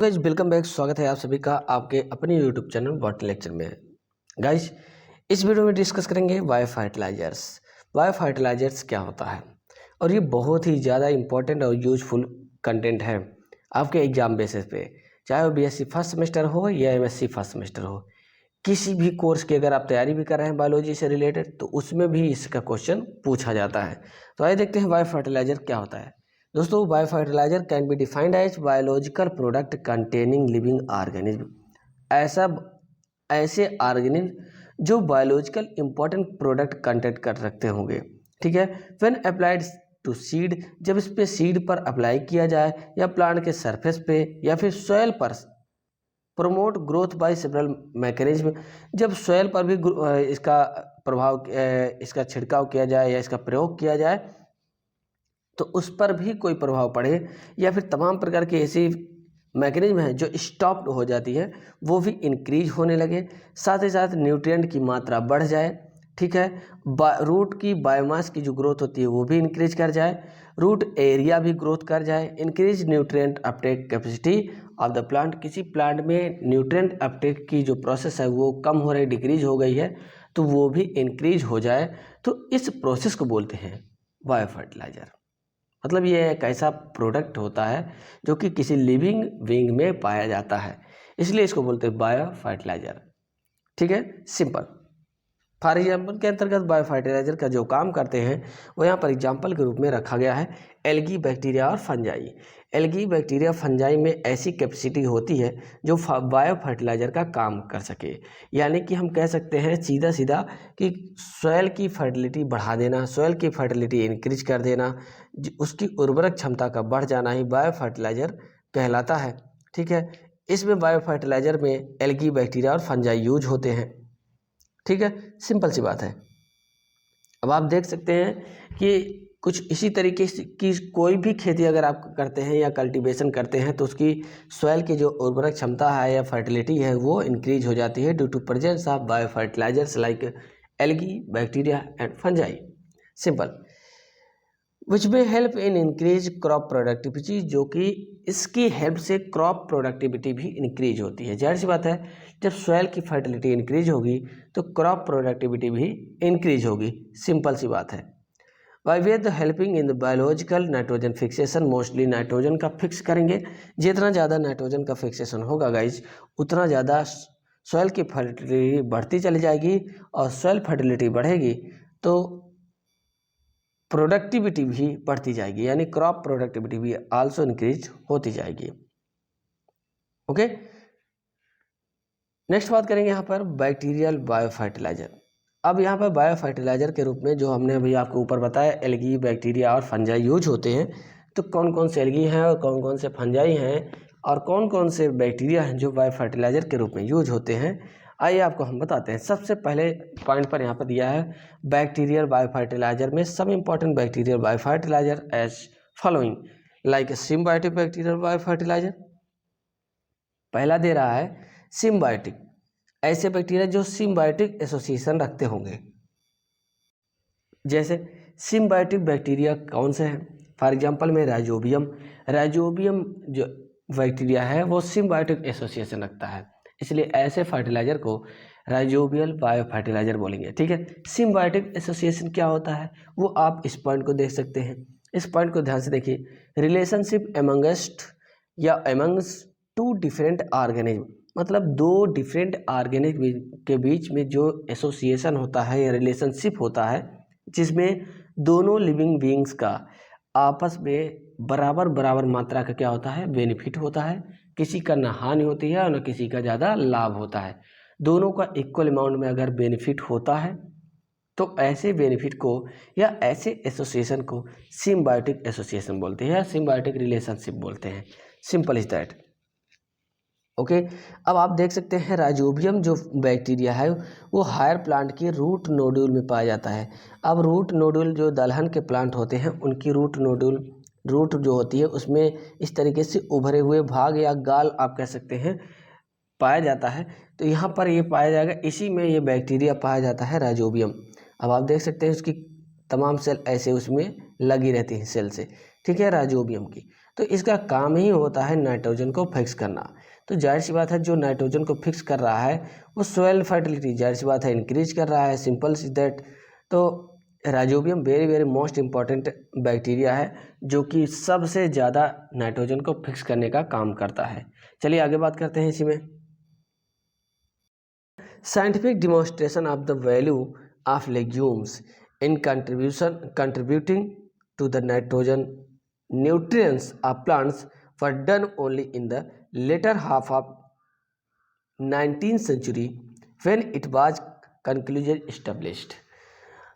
Guys welcome back. स्वागत है आप सभी का आपके अपने यूट्यूब चैनल बॉटनी लेक्चर में। गाइज इस वीडियो में डिस्कस करेंगे बायो फर्टिलाइजर्स। बायो फर्टिलाइजर्स क्या होता है और ये बहुत ही ज़्यादा इंपॉर्टेंट और यूजफुल कंटेंट है आपके एग्जाम बेसिस पे, चाहे वो बीएससी फर्स्ट सेमेस्टर हो या एमएससी फर्स्ट सेमेस्टर हो। किसी भी कोर्स की अगर आप तैयारी भी कर रहे हैं बायोलॉजी से रिलेटेड तो उसमें भी इसका क्वेश्चन पूछा जाता है। तो आइए देखते हैं बायो फर्टिलाइजर क्या होता है। दोस्तों, bio fertiliser can be defined as biological product containing living organism. ऐसे ऑर्गेनिज्म जो बायोलॉजिकल इंपॉर्टेंट प्रोडक्ट कंटेंट कर रखते होंगे, ठीक है। व्हेन अप्लाइड टू सीड, जब इस पे सीड पर अप्लाई किया जाए या प्लांट के सरफेस पे या फिर सॉइल पर। Promote growth by several mechanism, जब सॉइल पर भी इसका प्रभाव इसका छिड़काव किया जाए या इसका प्रयोग किया जाए तो उस पर भी कोई प्रभाव पड़े या फिर तमाम प्रकार की ऐसी मैकेनिज्म है जो स्टॉप्ड हो जाती है वो भी इंक्रीज होने लगे। साथ ही साथ न्यूट्रिएंट की मात्रा बढ़ जाए, ठीक है। रूट की बायोमास की जो ग्रोथ होती है वो भी इंक्रीज कर जाए, रूट एरिया भी ग्रोथ कर जाए। Increase nutrient Uptake capacity of the plant, किसी प्लांट में न्यूट्रिएंट अपटेक की जो प्रोसेस है वो कम हो रही, डिक्रीज हो गई है तो वो भी इंक्रीज हो जाए, तो इस प्रोसेस को बोलते हैं बायो फर्टिलाइजर। मतलब ये एक ऐसा प्रोडक्ट होता है जो कि किसी लिविंग बीइंग में पाया जाता है, इसलिए इसको बोलते हैं बायो फर्टिलाइजर, ठीक है। सिंपल फॉर एग्जाम्पल के अंतर्गत बायो फर्टिलाइजर का जो काम करते हैं वो यहाँ पर एग्जाम्पल के रूप में रखा गया है एल्गी, बैक्टीरिया और फंजाई। एल्गी, बैक्टीरिया, फंजाई में ऐसी कैपेसिटी होती है जो बायो फर्टिलाइजर का काम कर सके। यानी कि हम कह सकते हैं सीधा सीधा कि सॉइल की फर्टिलिटी बढ़ा देना, सॉइल की फर्टिलिटी इंक्रीज कर देना, उसकी उर्वरक क्षमता का बढ़ जाना ही बायो फर्टिलाइजर कहलाता है, ठीक है। इसमें बायो फर्टिलाइजर में एल्गी, बैक्टीरिया और फंजाई यूज होते हैं, ठीक है। सिंपल सी बात है। अब आप देख सकते हैं कि कुछ इसी तरीके की कोई भी खेती अगर आप करते हैं या कल्टीवेशन करते हैं तो उसकी सॉइल की जो उर्वरक क्षमता है या फर्टिलिटी है वो इंक्रीज हो जाती है due to presence of bio fertilizers like algae, bacteria and fungi. Simple which में help in increase crop productivity, जो कि इसकी हेल्प से क्रॉप प्रोडक्टिविटी भी इंक्रीज होती है। जाहिर सी बात है जब सॉइल की फर्टिलिटी इंक्रीज होगी तो क्रॉप प्रोडक्टिविटी भी इंक्रीज होगी, सिंपल सी बात है। By way the helping in the biological nitrogen fixation, mostly nitrogen का फिक्स करेंगे। जितना ज़्यादा नाइट्रोजन का फिक्सेशन होगा गाइज उतना ज़्यादा सॉइल की फर्टिलिटी बढ़ती चली जाएगी, और सॉइल फर्टिलिटी बढ़ेगी तो प्रोडक्टिविटी भी बढ़ती जाएगी, यानी क्रॉप प्रोडक्टिविटी भी आल्सो इंक्रीज होती जाएगी। ओके, नेक्स्ट बात करेंगे यहाँ पर बैक्टीरियल बायो फर्टिलाइजर। अब यहाँ पर बायो फर्टिलाइजर के रूप में जो हमने अभी आपको ऊपर बताया एल्गी, बैक्टीरिया और फंजाई यूज होते हैं, तो कौन कौन से एल्गी हैं और कौन कौन से फंजाई हैं और कौन कौन से बैक्टीरिया हैं जो बायो फर्टिलाइजर के रूप में यूज होते हैं, आइए आपको हम बताते हैं। सबसे पहले पॉइंट पर यहाँ पर दिया है बैक्टीरियल बायो फर्टिलाइजर में सब important bacterial bio fertiliser as following, like symbiotic bacterial bio fertiliser. पहला दे रहा है सिम्बायोटिक, ऐसे बैक्टीरिया जो सिम्बायोटिक एसोसिएशन रखते होंगे। जैसे सिम्बायोटिक बैक्टीरिया कौन से हैं? फॉर एग्जांपल में राइजोबियम। राइजोबियम जो बैक्टीरिया है वो सिम्बायोटिक एसोसिएशन रखता है, इसलिए ऐसे फर्टिलाइजर को राइजोबियल बायो फर्टिलाइजर बोलेंगे, ठीक है। सिम्बायोटिक एसोसिएशन क्या होता है वो आप इस पॉइंट को देख सकते हैं। इस पॉइंट को ध्यान से देखिए, रिलेशनशिप एमंगस्ट या एमंग्स टू डिफरेंट ऑर्गेनिज्म, मतलब दो डिफरेंट ऑर्गेनिज्म के बीच में जो एसोसिएशन होता है या रिलेशनशिप होता है जिसमें दोनों लिविंग बीइंग्स का आपस में बराबर बराबर मात्रा का क्या होता है, बेनिफिट होता है। किसी का ना हानि होती है और न किसी का ज़्यादा लाभ होता है, दोनों का इक्वल अमाउंट में अगर बेनिफिट होता है तो ऐसे बेनिफिट को या ऐसे एसोसिएशन को सिम्बायोटिक एसोसिएशन बोलते हैं या सिम्बायोटिक रिलेशनशिप बोलते हैं। Simple is that. ओके, अब आप देख सकते हैं राइजोबियम जो बैक्टीरिया है वो हायर प्लांट के रूट नोड्यूल में पाया जाता है। अब रूट नोड्यूल जो दलहन के प्लांट होते हैं उनकी रूट नोड्यूल, रूट जो होती है उसमें इस तरीके से उभरे हुए भाग या गाल आप कह सकते हैं पाया जाता है, तो यहाँ पर ये पाया जाएगा, इसी में ये बैक्टीरिया पाया जाता है राइजोबियम। अब आप देख सकते हैं उसकी तमाम सेल ऐसे उसमें लगी रहती हैं सेल से, ठीक है, राइजोबियम की। तो इसका काम ही होता है नाइट्रोजन को फिक्स करना। तो जाहिर सी बात है जो नाइट्रोजन को फिक्स कर रहा है वो सॉइल फर्टिलिटी जाहिर सी बात है इंक्रीज कर रहा है, सिंपल सी दैट। तो rhizobium very very most important bacteria है जो कि सबसे ज़्यादा नाइट्रोजन को फिक्स करने का काम करता है। चलिए आगे बात करते हैं इसी में। Scientific demonstration of the value of legumes in contributing to the nitrogen nutrients of plants were done only in the latter half of 19th century when it was conclusion established।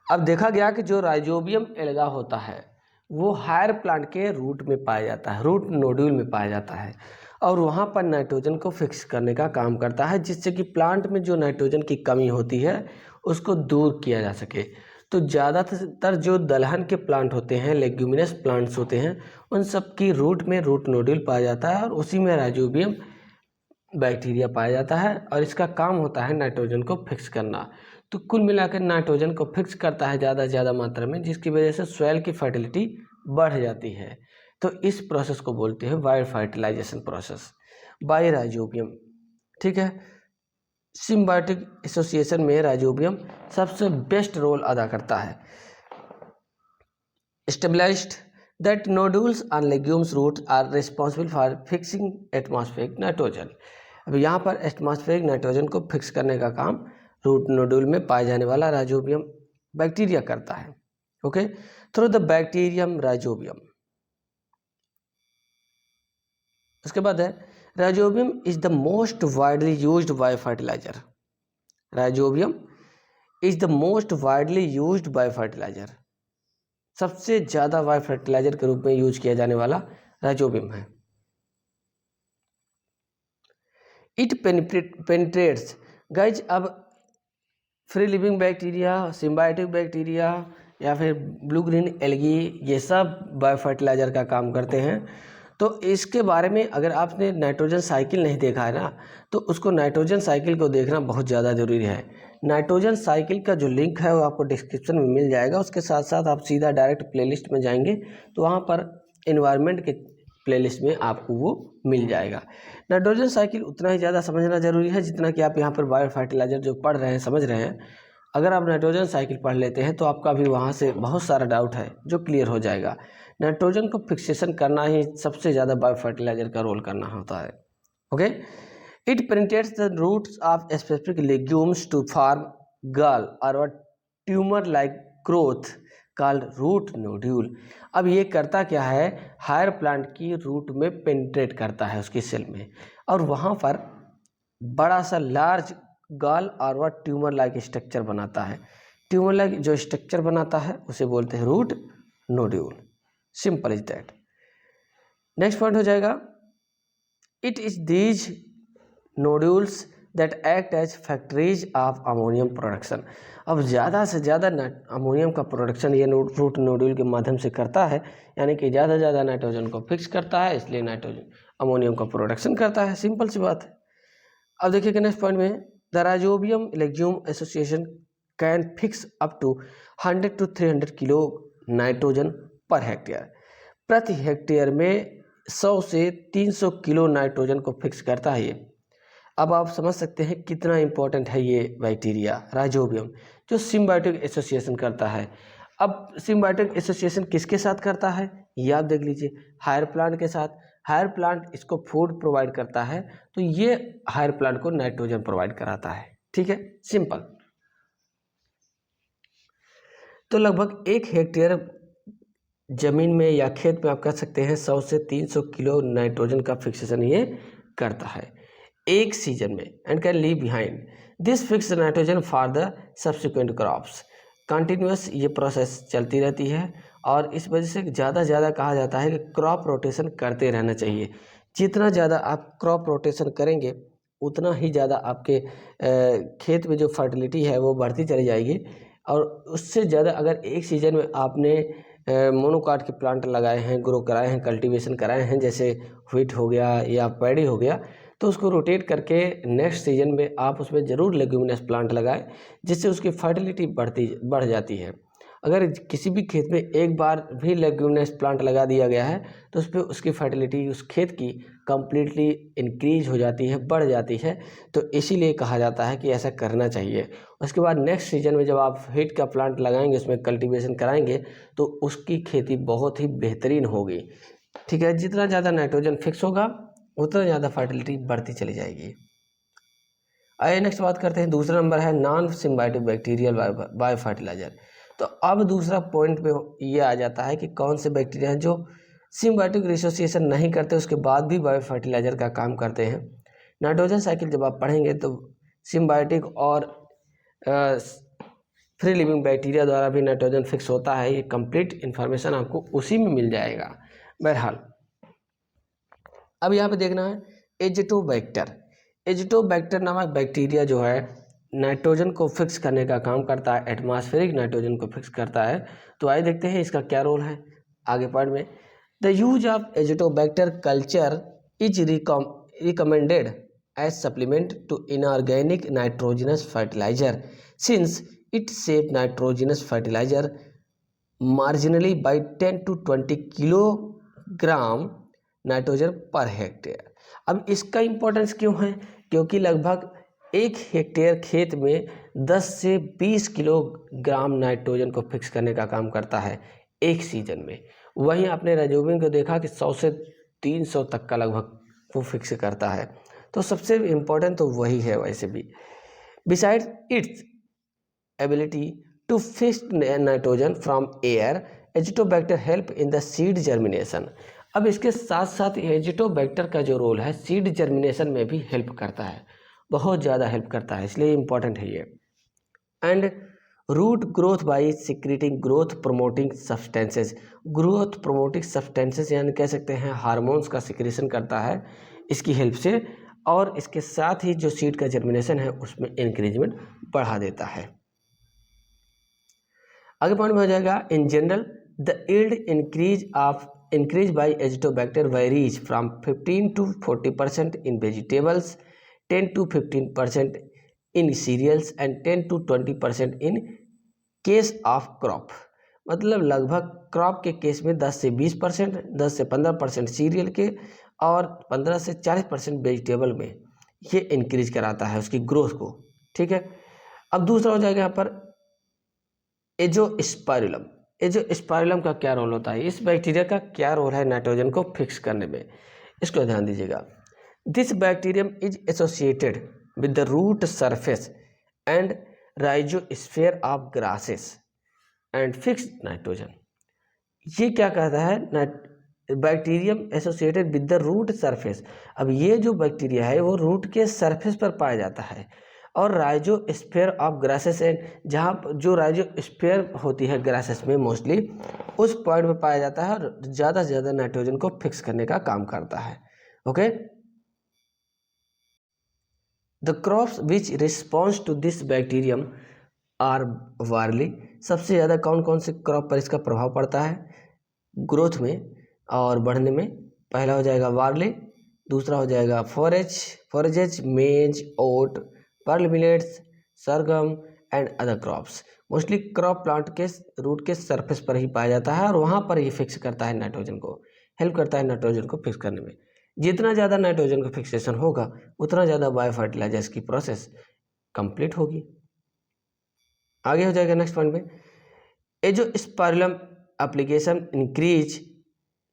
अब देखा गया कि जो राइजोबियम एल्गा होता है वो higher plant के root में पाया जाता है, रूट नोड्यूल में पाया जाता है और वहाँ पर नाइट्रोजन को फिक्स करने का काम करता है, जिससे कि प्लांट में जो नाइट्रोजन की कमी होती है उसको दूर किया जा सके। तो ज़्यादातर जो दलहन के प्लांट होते हैं, लेग्यूमिनस प्लांट्स होते हैं, उन सब की रूट में रूट नोड्यूल पाया जाता है और उसी में राइजोबियम बैक्टीरिया पाया जाता है और इसका काम होता है नाइट्रोजन को फिक्स करना। तो कुल मिलाकर नाइट्रोजन को फिक्स करता है ज़्यादा से ज़्यादा मात्रा में, जिसकी वजह से सॉइल की फर्टिलिटी बढ़ जाती है। तो इस प्रोसेस को बोलते हैं bio fertilisation process by rhizobium. ठीक है, सिम्बायोटिक एसोसिएशन में राइजोबियम सबसे बेस्ट रोल अदा करता है। Established that nodules on legumes roots are responsible for fixing atmospheric nitrogen। अब यहाँ पर एटमॉस्फेरिक नाइट्रोजन को फिक्स करने का काम रूट नोड्यूल में पाए जाने वाला राइजोबियम बैक्टीरिया करता है। Okay, through the bacterium rhizobium. उसके बाद है rhizobium is the most widely used bio fertiliser. Rhizobium is the most widely used bio fertiliser, सबसे ज़्यादा बायो फर्टिलाइजर के रूप में यूज किया जाने वाला राइजोबियम है। इट पेनिट्रेट्स गाइज, अब free living bacteria, symbiotic bacteria या फिर ब्लू ग्रीन एल्गी, ये सब बायो फर्टिलाइजर का काम करते हैं। तो इसके बारे में अगर आपने नाइट्रोजन साइकिल नहीं देखा है ना, तो उसको नाइट्रोजन साइकिल को देखना बहुत ज़्यादा ज़रूरी है। नाइट्रोजन साइकिल का जो लिंक है वो आपको डिस्क्रिप्शन में मिल जाएगा। उसके साथ साथ आप सीधा डायरेक्ट प्लेलिस्ट में जाएंगे तो वहाँ पर एनवायरनमेंट के प्लेलिस्ट में आपको वो मिल जाएगा। नाइट्रोजन साइकिल उतना ही ज़्यादा समझना ज़रूरी है जितना कि आप यहाँ पर बायो फर्टिलाइजर जो पढ़ रहे हैं, समझ रहे हैं। अगर आप नाइट्रोजन साइकिल पढ़ लेते हैं तो आपका भी वहाँ से बहुत सारा डाउट है जो क्लियर हो जाएगा। नाइट्रोजन को फिक्सेशन करना ही सबसे ज़्यादा बायो फर्टिलाइजर का रोल करना होता है। Okay, it penetrates the roots of specific legumes to form gall or tumour like growth called root nodule. अब ये करता क्या है, हायर प्लांट की रूट में पेनिट्रेट करता है उसकी सेल में और वहाँ पर बड़ा सा लार्ज गल और ट्यूमर लाइक स्ट्रक्चर बनाता है। ट्यूमर लाइक जो स्ट्रक्चर बनाता है उसे बोलते हैं root nodule. Simple is that. Next point हो जाएगा, it is these nodules that act as factories of ammonium production. अब ज़्यादा से ज़्यादा अमोनियम का प्रोडक्शन ये रूट नोड्यूल के माध्यम से करता है, यानी कि ज़्यादा से ज़्यादा नाइट्रोजन को फिक्स करता है, इसलिए नाइट्रोजन अमोनियम का प्रोडक्शन करता है। सिंपल सी बात है। अब देखिए नेक्स्ट पॉइंट में, the rhizobium legume association can fix up to 100 to 300 kilo nitrogen per hectare. प्रति हेक्टेयर में 100 से 300 किलो नाइट्रोजन को फिक्स करता है ये। अब आप समझ सकते हैं कितना इंपॉर्टेंट है ये बैक्टीरिया राइजोबियम, जो सिम्बायोटिक एसोसिएशन करता है। अब सिम्बायोटिक एसोसिएशन किसके साथ करता है ये आप देख लीजिए, हायर प्लांट के साथ। हायर प्लांट इसको फूड प्रोवाइड करता है तो ये हायर प्लांट को नाइट्रोजन प्रोवाइड कराता है। ठीक है, सिंपल। तो लगभग 1 हेक्टेयर जमीन में या खेत में आप कह सकते हैं 100 से 300 किलो नाइट्रोजन का फिक्सेशन ये करता है एक सीजन में, and can leave behind this fix nitrogen for the subsequent crops. Continuous ये प्रोसेस चलती रहती है और इस वजह से ज़्यादा से ज़्यादा कहा जाता है कि क्रॉप रोटेशन करते रहना चाहिए। जितना ज़्यादा आप क्रॉप रोटेशन करेंगे उतना ही ज़्यादा आपके खेत में जो फर्टिलिटी है वो बढ़ती चली जाएगी। और उससे ज़्यादा अगर एक सीज़न में आपने मोनोकाट के प्लांट लगाए हैं, ग्रो कराए हैं, कल्टीवेशन कराए हैं, जैसे व्हीट हो गया या पैडी हो गया, तो उसको रोटेट करके नेक्स्ट सीजन में आप उसमें ज़रूर लेग्यूमिनस प्लांट लगाएं, जिससे उसकी फर्टिलिटी बढ़ जाती है। अगर किसी भी खेत में एक बार भी लेग्यूमिनस प्लांट लगा दिया गया है तो उस पर उसकी फर्टिलिटी उस खेत की कम्प्लीटली इंक्रीज हो जाती है, बढ़ जाती है। तो इसीलिए कहा जाता है कि ऐसा करना चाहिए। उसके बाद नेक्स्ट सीजन में जब आप हीट का प्लांट लगाएंगे, उसमें कल्टीवेशन कराएंगे, तो उसकी खेती बहुत ही बेहतरीन होगी। ठीक है, जितना ज़्यादा नाइट्रोजन फिक्स होगा उतना ज़्यादा फर्टिलिटी बढ़ती चली जाएगी। आइए नेक्स्ट बात करते हैं, दूसरा नंबर है non symbiotic bacterial bio fertiliser. तो अब दूसरा पॉइंट पे ये आ जाता है कि कौन से बैक्टीरिया हैं जो सिम्बायोटिक एसोसिएशन नहीं करते, उसके बाद भी बायो फर्टिलाइजर का काम करते हैं। नाइट्रोजन साइकिल जब आप पढ़ेंगे तो सिम्बायोटिक और फ्री लिविंग बैक्टीरिया द्वारा भी नाइट्रोजन फिक्स होता है। ये कंप्लीट इन्फॉर्मेशन आपको उसी में मिल जाएगा। बहरहाल अब यहाँ पे देखना है एजिटोबैक्टर। एजिटोबैक्टर नामक बैक्टीरिया जो है नाइट्रोजन को फिक्स करने का काम करता है, एटमॉस्फेरिक नाइट्रोजन को फिक्स करता है। तो आइए देखते हैं इसका क्या रोल है आगे पार्ट में। The use of azotobacter culture is recommended as supplement to inorganic nitrogenous fertiliser since it save nitrogenous fertiliser marginally by 10 to 20 kilogram nitrogen per hectare. अब इसका इम्पोर्टेंस क्यों है? क्योंकि लगभग 1 हेक्टेयर खेत में 10 से 20 किलोग्राम नाइट्रोजन को फिक्स करने का काम करता है एक सीजन में। वहीं आपने राइजोबियम को देखा कि 100 से 300 तक का लगभग वो फिक्स करता है। तो सबसे इम्पोर्टेंट तो वही है वैसे भी। Besides its ability to fix nitrogen from air, azotobacter help in the seed germination. अब इसके साथ साथ एजिटोबैक्टर का जो रोल है सीड जर्मिनेशन में भी हेल्प करता है, बहुत ज़्यादा हेल्प करता है, इसलिए इम्पॉर्टेंट है ये। And root growth by secreting growth promoting substances. Growth promoting substances यानी कह सकते हैं हार्मोन्स का सिक्रेशन करता है इसकी हेल्प से, और इसके साथ ही जो सीड का जर्मिनेशन है उसमें इंक्रीजमेंट बढ़ा देता है। आगे पॉइंट में हो जाएगा in general the yield increase by Azotobacter varies from 15 to 40% in vegetables, 10 to 15% in cereals and 10 to 20% in case of crop। मतलब लगभग क्रॉप के केस में 10 से 20%, 10 से 15% सीरियल के और 15 से 40% वेजिटेबल में ये इंक्रीज कराता है उसकी ग्रोथ को। ठीक है, अब दूसरा हो जाएगा यहाँ पर एजोस्पाइरुलम। एजोस्पाइरुलम का क्या रोल होता है? इस बैक्टीरिया का क्या रोल है नाइट्रोजन को फिक्स करने में, इसको ध्यान दीजिएगा। This bacterium is associated with the root surface and rhizosphere of grasses and fix nitrogen. ये क्या कहता है? Bacterium associated with the root surface. अब ये जो बैक्टीरिया है वो रूट के सरफेस पर पाया जाता है, और राइजोस्फीयर ऑफ ग्रासेस एंड जहाँ जो राइजोस्फीयर होती है ग्रासेस में मोस्टली उस पॉइंट में पाया जाता है और ज़्यादा से ज़्यादा नाइट्रोजन को फिक्स करने का काम करता है। Okay, the crops which response to this bacterium are barley. सबसे ज़्यादा कौन कौन से क्रॉप पर इसका प्रभाव पड़ता है ग्रोथ में और बढ़ने में? पहला हो जाएगा वार्ली, दूसरा हो जाएगा forages, maize, oat, pearl millets, sorghum and other crops. Mostly crop plant के रूट के सरफेस पर ही पाया जाता है और वहाँ पर ही फिक्स करता है नाइट्रोजन को, हेल्प करता है नाइट्रोजन को फिक्स करने में। जितना ज़्यादा नाइट्रोजन का फिक्सेशन होगा उतना ज़्यादा बायो फर्टिलाइजर्स की प्रोसेस कंप्लीट होगी। आगे हो जाएगा नेक्स्ट पॉइंट में azospirillum application increase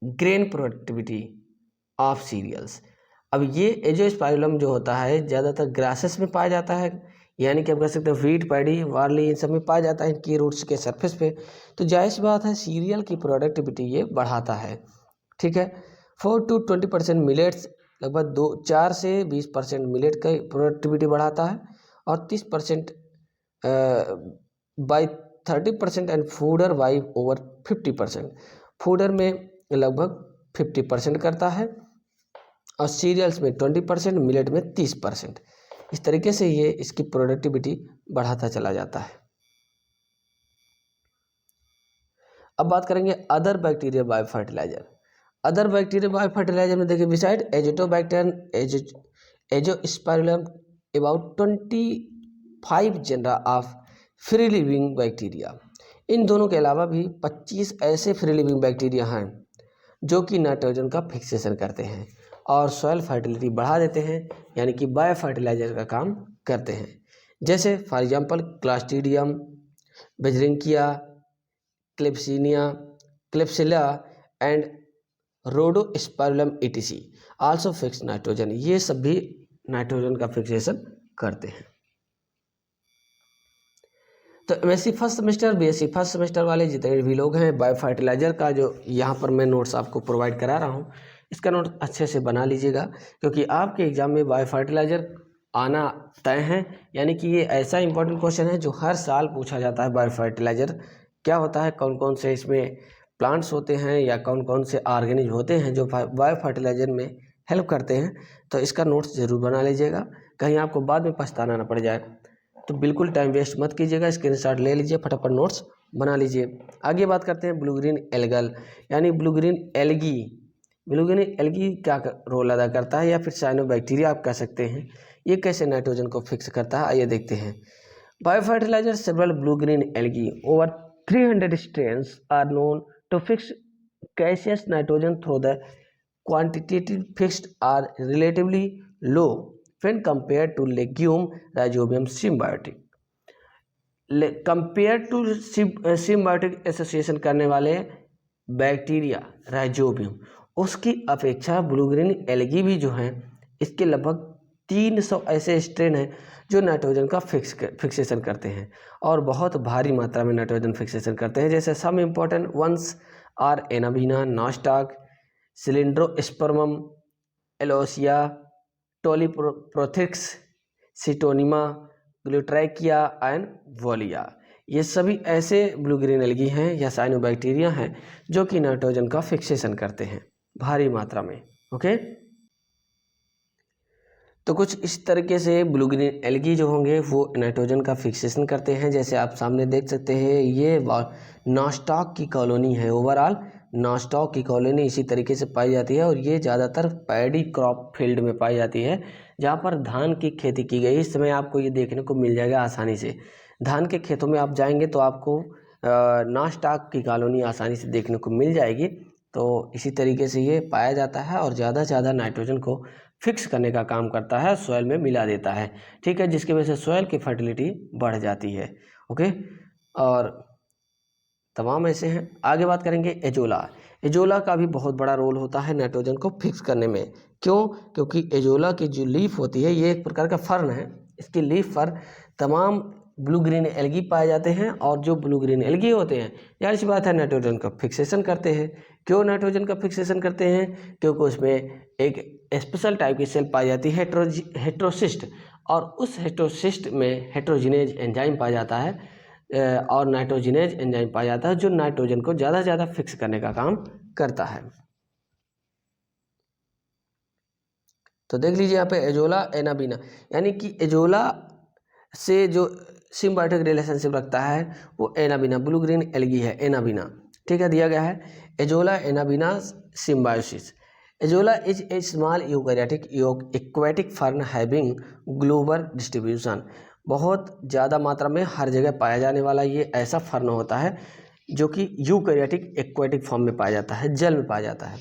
grain productivity of cereals. अब ये एजोस्पाइरुलम जो होता है ज़्यादातर ग्रासेस में पाया जाता है, यानी कि आप कह सकते हैं व्हीट, पैडी, बार्ली इन सब में पाया जाता है इनकी रूट्स के सरफेस पे। तो जाहिर सी बात है सीरियल की प्रोडक्टिविटी ये बढ़ाता है। ठीक है, 4 to 20% मिलेट्स, लगभग 4 से 20% मिलेट का प्रोडक्टिविटी बढ़ाता है, और 30% by 30% and fodder by over 50%। Fodder में लगभग 50% करता है और सीरियल्स में 20%, मिलेट में 30%। इस तरीके से ये इसकी प्रोडक्टिविटी बढ़ाता चला जाता है। अब बात करेंगे other bacteria bio fertilizer. Other bacteria bio fertiliser में देखिए beside azotobacter azospirillum about 25 genera of free living bacteria इन दोनों के अलावा भी 25 ऐसे फ्री लिविंग बैक्टीरिया हैं जो कि नाइट्रोजन का फिक्सेशन करते हैं और सॉइल फर्टिलिटी बढ़ा देते हैं, यानी कि बायो फर्टिलाइजर का काम करते हैं। जैसे for example clostridium, beijerinckia, klebsiella, klebsiella and rhodospirillum etc also fix nitrogen. ये सब भी नाइट्रोजन का फिक्सेशन करते हैं। तो MSc first semester, BSc first semester वाले जितने भी लोग हैं, बायो फर्टिलाइजर का जो यहाँ पर मैं नोट्स आपको प्रोवाइड करा रहा हूँ, इसका नोट अच्छे से बना लीजिएगा, क्योंकि आपके एग्जाम में बायो फर्टिलाइजर आना तय है। यानी कि ये ऐसा इंपॉर्टेंट क्वेश्चन है जो हर साल पूछा जाता है। बायो फर्टिलाइजर क्या होता है, कौन कौन से इसमें प्लांट्स होते हैं या कौन कौन से ऑर्गेनिज्म होते हैं जो बायो फर्टिलाइजर में हेल्प करते हैं। तो इसका नोट्स ज़रूर बना लीजिएगा, कहीं आपको बाद में पछताना ना पड़ जाए। तो बिल्कुल टाइम वेस्ट मत कीजिएगा, स्क्रीनशॉट ले लीजिए, फटाफट नोट्स बना लीजिए। आगे बात करते हैं ब्लू ग्रीन एल्गल यानी blue green algae. Blue green algae क्या रोल अदा करता है, या फिर साइनोबैक्टीरिया आप कह सकते हैं, ये कैसे नाइट्रोजन को फिक्स करता है, आइए देखते हैं। Bio fertilizer several blue green algae over 300 strains are known to fix gaseous nitrogen through the quantitative fixed are relatively low when compared to legume rhizobium symbiotic। Compare to symbiotic association करने वाले bacteria rhizobium, उसकी अपेक्षा blue green algae भी जो हैं, इसके लगभग 300 ऐसे स्ट्रेन हैं जो नाइट्रोजन का फिक्सेशन करते हैं और बहुत भारी मात्रा में नाइट्रोजन फिक्सेशन करते हैं। जैसे some important ones are anabaena, nostoc, cylindrospermum, aulosira, tolypothrix, scytonema, gloeotrichia and वोलिया। ये सभी ऐसे ब्लू ग्रीन एल्गी हैं या साइनोबैक्टीरिया हैं जो कि नाइट्रोजन का फिक्सेशन करते हैं भारी मात्रा में। ओके, तो कुछ इस तरीके से ब्लू ग्रीन एल्गी जो होंगे वो नाइट्रोजन का फिक्सेशन करते हैं। जैसे आप सामने देख सकते हैं, ये नॉस्टॉक की कॉलोनी है। ओवरऑल नॉस्टॉक की कॉलोनी इसी तरीके से पाई जाती है और ये ज़्यादातर पैडी क्रॉप फील्ड में पाई जाती है, जहाँ पर धान की खेती की गई। इस समय आपको ये देखने को मिल जाएगा आसानी से। धान के खेतों में आप जाएंगे तो आपको नॉस्टॉक की कॉलोनी आसानी से देखने को मिल जाएगी। तो इसी तरीके से ये पाया जाता है और ज़्यादा से ज़्यादा नाइट्रोजन को फिक्स करने का काम करता है, सॉइल में मिला देता है। ठीक है, जिसकी वजह से सॉइल की फर्टिलिटी बढ़ जाती है। ओके, और तमाम ऐसे हैं। आगे बात करेंगे एजोला। एजोला का भी बहुत बड़ा रोल होता है नाइट्रोजन को फिक्स करने में। क्यों? क्योंकि एजोला की जो लीफ होती है, ये एक प्रकार का फर्न है। इसकी लीफ पर तमाम ब्लू ग्रीन एल्गी पाए जाते हैं और जो ब्लू ग्रीन एल्गी होते हैं, यार सी बात है, नाइट्रोजन का फिक्सेशन करते हैं। क्यों नाइट्रोजन का फिक्सेशन करते हैं? क्योंकि उसमें एक स्पेशल टाइप की सेल पाई जाती है, हेट्रोसिस्ट, और उस हेट्रोसिस्ट में हेट्रोजिनेज एंजाइम पाया जाता है और नाइट्रोजिनेज एंजाइम पाया जाता है जो नाइट्रोजन को ज़्यादा से ज़्यादा फिक्स करने का काम करता है। तो देख लीजिए यहाँ पे एजोला एनाबीना, यानी कि एजोला से जो सिम्बायोटिक रिलेशनशिप रखता है वो एनाबीना, ब्लू ग्रीन एल्गी है एनाबीना। ठीक है, दिया गया है azolla anabaena symbiosis. Azolla is a small eukaryotic aquatic fern having global distribution. बहुत ज़्यादा मात्रा में हर जगह पाया जाने वाला ये ऐसा फर्न होता है जो कि यूकैरियोटिक एक्वेटिक फॉर्म में पाया जाता है, जल में पाया जाता है।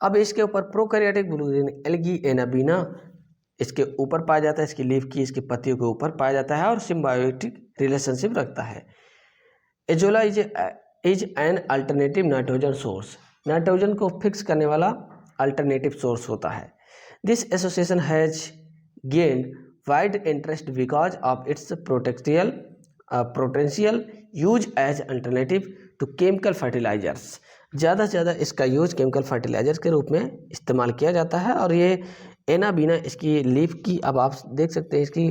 अब इसके ऊपर prokaryotic blue green algae anabaena इसके ऊपर पाया जाता है, इसकी लीफ की, इसकी पत्तियों के ऊपर पाया जाता है और सिम्बायोटिक रिलेशनशिप रखता है। Azolla is an alternative nitrogen source. Nitrogen को फिक्स करने वाला अल्टरनेटिव सोर्स होता है। This association has gained wide interest because of its potential use as alternative to chemical fertilizers. ज़्यादा से ज़्यादा इसका यूज केमिकल फर्टिलाइजर्स के रूप में इस्तेमाल किया जाता है। और ये एनाबीना, इसकी लीफ की, अब आप देख सकते हैं इसकी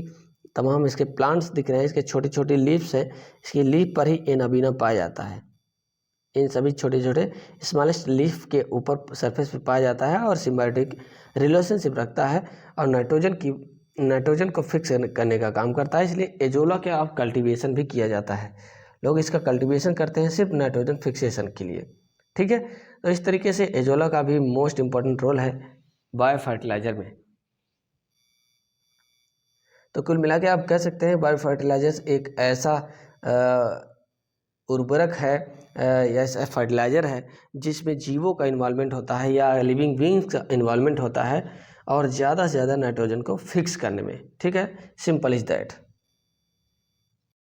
तमाम इसके प्लांट्स दिख रहे हैं, इसके छोटे छोटे लीव्स हैं, इसकी लीफ पर ही एनाबीना पाया जाता है। इन सभी छोटे छोटे स्मॉलेस्ट लीफ के ऊपर सरफेस पे पाया जाता है और सिम्बायोटिक रिलेशनशिप रखता है और नाइट्रोजन को फिक्स करने का काम करता है। इसलिए एजोला के आप कल्टीवेशन भी किया जाता है। लोग इसका कल्टीवेशन करते हैं सिर्फ नाइट्रोजन फिक्सेशन के लिए। ठीक है, तो इस तरीके से एजोला का भी मोस्ट इम्पॉर्टेंट रोल है बायो फर्टिलाइजर में। तो कुल मिला के आप कह सकते हैं बायो फर्टिलाइजर्स एक ऐसा उर्वरक है या ऐसा फर्टिलाइज़र है जिसमें जीवों का इन्वॉल्वमेंट होता है या लिविंग बीइंग्स का इन्वॉल्वमेंट होता है और ज़्यादा से ज़्यादा नाइट्रोजन को फिक्स करने में। ठीक है, सिंपल इज़ दैट।